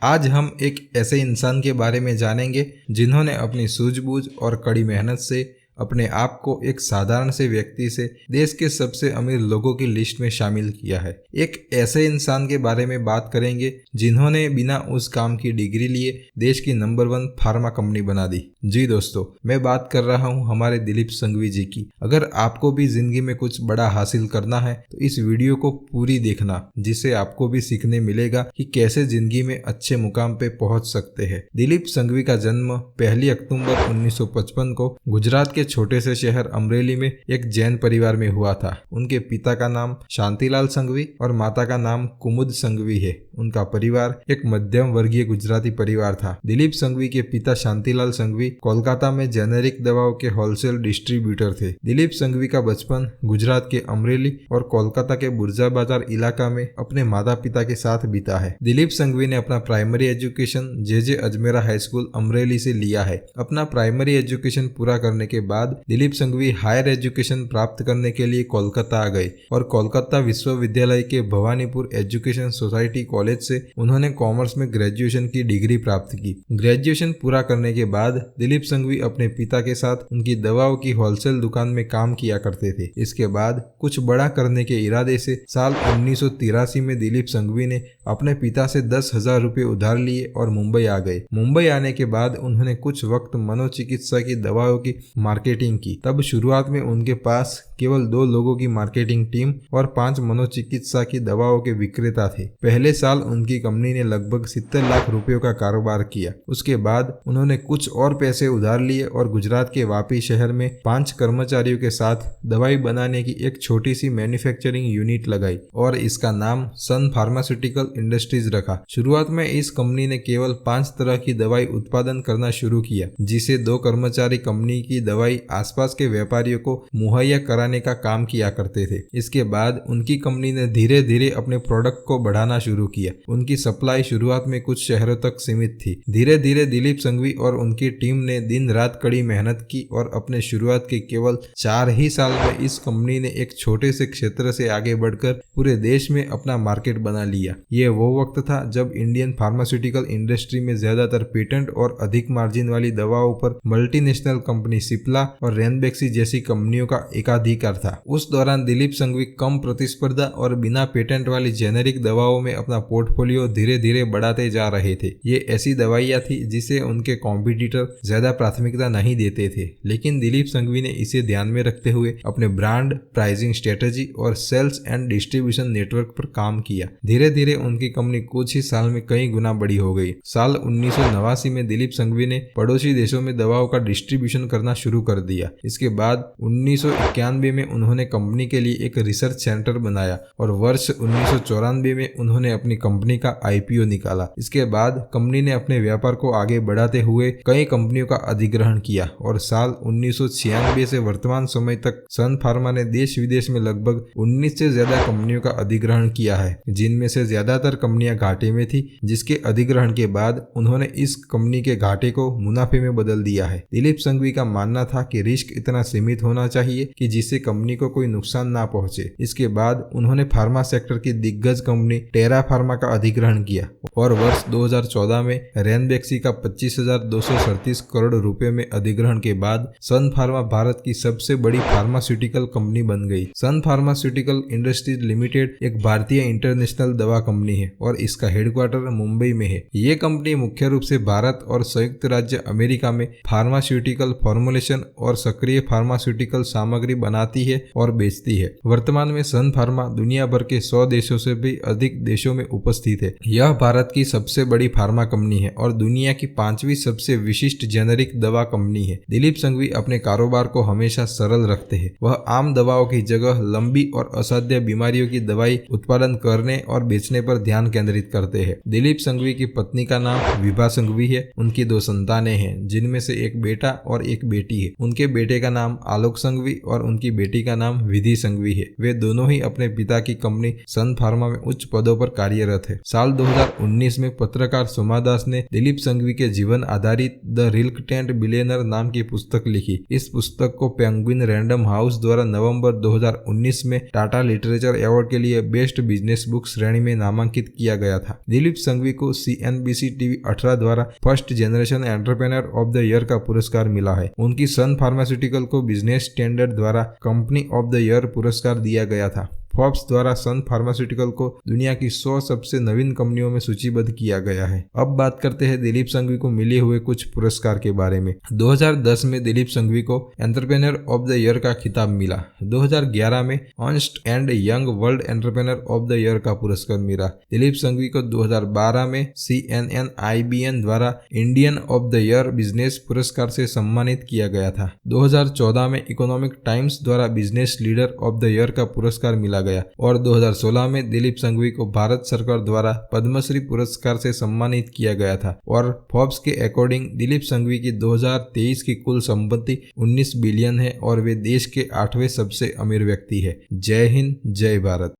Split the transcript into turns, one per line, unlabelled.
आज हम एक ऐसे इंसान के बारे में जानेंगे जिन्होंने अपनी सूझबूझ और कड़ी मेहनत से अपने आप को एक साधारण से व्यक्ति से देश के सबसे अमीर लोगों की लिस्ट में शामिल किया है। एक ऐसे इंसान के बारे में बात करेंगे जिन्होंने बिना उस काम की डिग्री लिए देश की नंबर 1 फार्मा कंपनी बना दी। जी दोस्तों, मैं बात कर रहा हूं हमारे दिलीप संघवी जी की। अगर आपको भी जिंदगी में कुछ बड़ा हासिल करना है तो इस वीडियो को पूरी देखना, जिससे आपको भी सीखने मिलेगा कि कैसे जिंदगी में अच्छे मुकाम पे पहुंच सकते हैं। दिलीप संघवी का जन्म 1 अक्टूबर 1955 को गुजरात के छोटे से शहर अमरेली में एक जैन परिवार में हुआ था। उनके पिता का नाम शांतिलाल संघवी और माता का नाम कुमुद संघवी है। उनका परिवार एक मध्यम वर्गीय गुजराती परिवार था। दिलीप संघवी के पिता शांतिलाल संघवी कोलकाता में जेनेरिक दवाओं के होलसेल डिस्ट्रीब्यूटर थे। दिलीप संघवी का बचपन गुजरात के अमरेली और कोलकाता के बुर्जा बाजार इलाका में अपने माता पिता के साथ बीता है। दिलीप संघवी ने अपना प्राइमरी एजुकेशन जे अजमेरा हाई स्कूल अमरेली से लिया है। अपना प्राइमरी एजुकेशन पूरा करने के बाद दिलीप संघवी हायर एजुकेशन प्राप्त करने के लिए कोलकाता आ गए और कोलकाता विश्वविद्यालय के भवानीपुर एजुकेशन सोसाइटी कॉलेज से उन्होंने कॉमर्स में ग्रेजुएशन की डिग्री प्राप्त की। ग्रेजुएशन पूरा करने के बाद दिलीप संघवी अपने पिता के साथ उनकी दवाओं की होलसेल दुकान में काम किया करते थे। इसके बाद कुछ बड़ा करने के इरादे से साल 1983 में दिलीप संघवी ने अपने पिता से 10,000 रुपए उधार लिए और मुंबई आ गए। मुंबई आने के बाद उन्होंने कुछ वक्त मनोचिकित्सा की दवाओं की मार्केटिंग की। तब शुरुआत में उनके पास केवल 2 लोगों की मार्केटिंग टीम और 5 मनोचिकित्सा की दवाओं के विक्रेता थे। पहले साल उनकी कंपनी ने लगभग 70 लाख रुपयों का कारोबार किया। उसके बाद उन्होंने कुछ और पैसे उधार लिए और गुजरात के वापी शहर में 5 कर्मचारियों के साथ दवाई बनाने की एक छोटी सी मैन्युफैक्चरिंग यूनिट लगाई और इसका नाम सन फार्मास्यूटिकल इंडस्ट्रीज रखा। शुरुआत में इस कंपनी ने केवल 5 तरह की दवाई उत्पादन करना शुरू किया, जिसे 2 कर्मचारी कंपनी की दवाई आसपास के व्यापारियों को मुहैया कराने का काम किया करते थे। इसके बाद उनकी कंपनी ने धीरे धीरे अपने प्रोडक्ट को बढ़ाना शुरू किया। उनकी सप्लाई शुरुआत में कुछ शहरों तक सीमित थी। धीरे धीरे दिलीप संघवी और उनकी टीम ने दिन रात कड़ी मेहनत की और अपने शुरुआत के केवल 4 ही साल में इस कंपनी ने एक छोटे से क्षेत्र से आगे बढ़कर पूरे देश में अपना मार्केट बना लिया। ये वो वक्त था जब इंडियन फार्मास्यूटिकल इंडस्ट्री में ज्यादातर पेटेंट और अधिक मार्जिन वाली दवाओं पर मल्टीनेशनल कंपनी सिप्ला और रेनबेक्सी जैसी कंपनियों का एकाधिकार था। उस दौरान दिलीप संघवी कम प्रतिस्पर्धा और बिना पेटेंट वाली जेनेरिक दवाओं में अपना पोर्टफोलियो धीरे धीरे बढ़ाते जा रहे थे। ये ऐसी दवाइयां थी जिसे उनके कॉम्पिटिटर ज्यादा प्राथमिकता नहीं देते थे, लेकिन दिलीप संघवी ने इसे ध्यान में रखते हुए अपने ब्रांड, प्राइसिंग स्ट्रेटेजी और सेल्स एंड डिस्ट्रीब्यूशन नेटवर्क पर काम किया। धीरे धीरे उनकी कंपनी कुछ ही साल में कई गुना बड़ी हो गई। साल 1989 में दिलीप संघवी ने पड़ोसी देशों में दवाओं का डिस्ट्रीब्यूशन करना शुरू कर दिया। इसके बाद 1991 में उन्होंने कंपनी के लिए एक रिसर्च सेंटर बनाया और वर्ष 1994 में उन्होंने अपनी कंपनी का IPO निकाला। इसके बाद कंपनी ने अपने व्यापार को आगे बढ़ाते हुए कई कंपनियों का अधिग्रहण किया और साल 1996 से वर्तमान समय तक सन फार्मा ने देश विदेश में लगभग 19 से ज्यादा कंपनियों का अधिग्रहण किया है, जिनमें से ज्यादातर कंपनियां घाटे में थी। जिसके अधिग्रहण के बाद उन्होंने इस कंपनी के घाटे को मुनाफे में बदल दिया है। दिलीप संघवी का मानना था कि रिस्क इतना सीमित होना चाहिए कि जिससे कंपनी को कोई नुकसान ना पहुंचे। इसके बाद उन्होंने फार्मा सेक्टर की दिग्गज कंपनी टेरा फार्मा का अधिग्रहण किया और वर्ष 2014 में रेनबेक्सी का 25,237 करोड़ रुपए में अधिग्रहण के बाद सन फार्मा भारत की सबसे बड़ी फार्मास्यूटिकल कंपनी बन गई। सन फार्मास्यूटिकल इंडस्ट्रीज लिमिटेड एक भारतीय इंटरनेशनल दवा कंपनी है और इसका हेडक्वार्टर मुंबई में है। ये कंपनी मुख्य रूप से भारत और संयुक्त राज्य अमेरिका में फार्मास्यूटिकल फॉर्मुलेशन और सक्रिय फार्मास्यूटिकल सामग्री बनाती है और बेचती है। वर्तमान में सन फार्मा दुनिया भर के 100 देशों से भी अधिक देशों में उपस्थित है। यह भारत की सबसे बड़ी फार्मा कंपनी है और दुनिया की 5वीं सबसे विशिष्ट जेनेरिक दवा कंपनी है। दिलीप संघवी अपने कारोबार को हमेशा सरल रखते हैं। वह आम दवाओं की जगह लंबी और असाध्य बीमारियों की दवाई उत्पादन करने और बेचने पर ध्यान केंद्रित करते हैं। दिलीप संघवी की पत्नी का नाम विभा संघवी है। उनकी 2 संतानें हैं, जिनमें से एक बेटा और एक बेटी है। उनके बेटे का नाम आलोक संघवी और उनकी बेटी का नाम विधि संघवी है। वे दोनों ही अपने पिता की कंपनी सन फार्मा में उच्च पदों पर कार्यरत है। साल 2019 में पत्रकार सोमा दास ने दिलीप संघवी के जीवन आधारित द रिलक्टेंट बिलियनर नाम की पुस्तक लिखी। इस पुस्तक को पेंगुइन रैंडम हाउस द्वारा नवंबर 2019 में टाटा लिटरेचर अवार्ड के लिए बेस्ट बिजनेस बुक श्रेणी में नामांकित किया गया था। दिलीप संघवी को CNBC TV 18 द्वारा first generation entrepreneur of the year का पुरस्कार मिला है। उनकी सन फार्मास्यूटिकल को बिजनेस स्टैंडर्ड द्वारा कंपनी ऑफ द ईयर पुरस्कार दिया गया था। फोर्ब्स द्वारा सन फार्मास्यूटिकल को दुनिया की 100 सबसे नवीन कंपनियों में सूचीबद्ध किया गया है। अब बात करते हैं दिलीप संघवी को मिले हुए कुछ पुरस्कार के बारे में। 2010 में दिलीप संघवी को एंटरप्रेन्योर ऑफ द ईयर का खिताब मिला। 2011 में Ernst and young world entrepreneur of the year का पुरस्कार मिला। दिलीप संघवी को 2012 में CNN IBN द्वारा Indian of the year business पुरस्कार से सम्मानित किया गया था। 2014 में इकोनॉमिक टाइम्स द्वारा business leader of the year का पुरस्कार मिला गया और 2016 में दिलीप संघवी को भारत सरकार द्वारा पद्मश्री पुरस्कार से सम्मानित किया गया था और फोर्ब्स के अकॉर्डिंग दिलीप संघवी की 2023 की कुल संपत्ति 19 बिलियन है और वे देश के 8वें सबसे अमीर व्यक्ति है। जय हिंद, जय भारत।